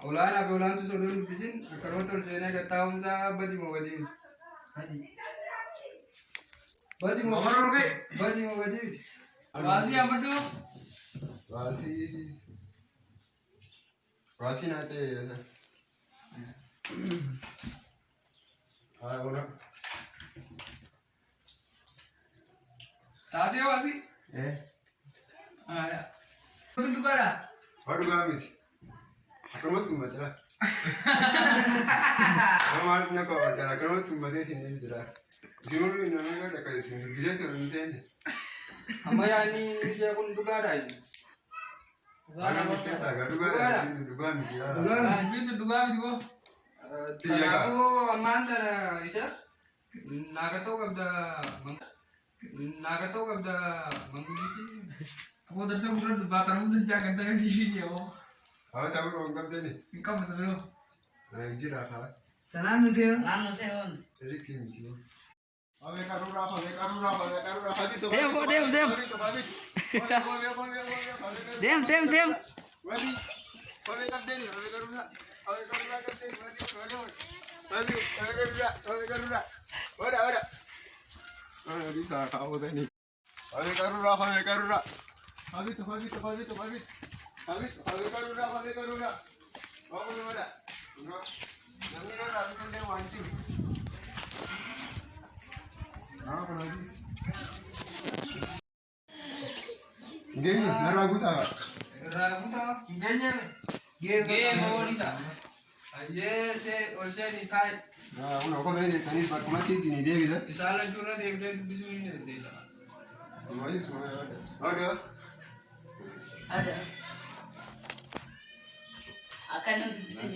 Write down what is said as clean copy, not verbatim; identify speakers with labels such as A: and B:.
A: Olaanaa fi olaantu osoo dubbisin akkanumatti ol seenee gattaa'umsaa badi moo badii miti? Badi moo badii miti?
B: Waasii amaduu?
C: Waasii naa ta'e ona
B: Taatee waasii? Kun dhugaadha?
C: dhugaa miti. Akkanumatti uummatedha. Nama na qabaatan akkanumatti uummatee isin jira. Isin hundi nama gadi akka isin dubbisee kan hin seenne.
A: Amma yaadni ija kun dhugaadha isin.
C: Waan murteessaa gaa dhugaa miti.
B: Dhugaa miti boo?
A: Kanaafuu ammaan tana isa naaqatoo qabda manguddichi.
B: Aku terus aku batal pun sejak kata si dia.
C: Awak tahu orang kam tadi?
B: Engkau betul betul.
C: Orang hijau lah kawan.
B: Tanam tu dia.
C: Jadi kim hijau. Awak karura. Habis tu.
B: Dem.
C: Wadi. Awak kam tadi. Awak karura kam tadi. Awak karura. Wada. Bisa kau tadi. Awak karura. Habis. Habis karura. Apa nama dah? Yang ini dah habis dia wancing. Apa lagi? Gini, ragu tak?
A: Genya
B: Game mau ni sah.
A: Aje se olse ni thai.
C: Nah, kau ni tadi berkumati sini dia bisa.
A: Isalan chura dekde bisu ni de.
C: Ada.
D: Akan nanti bisa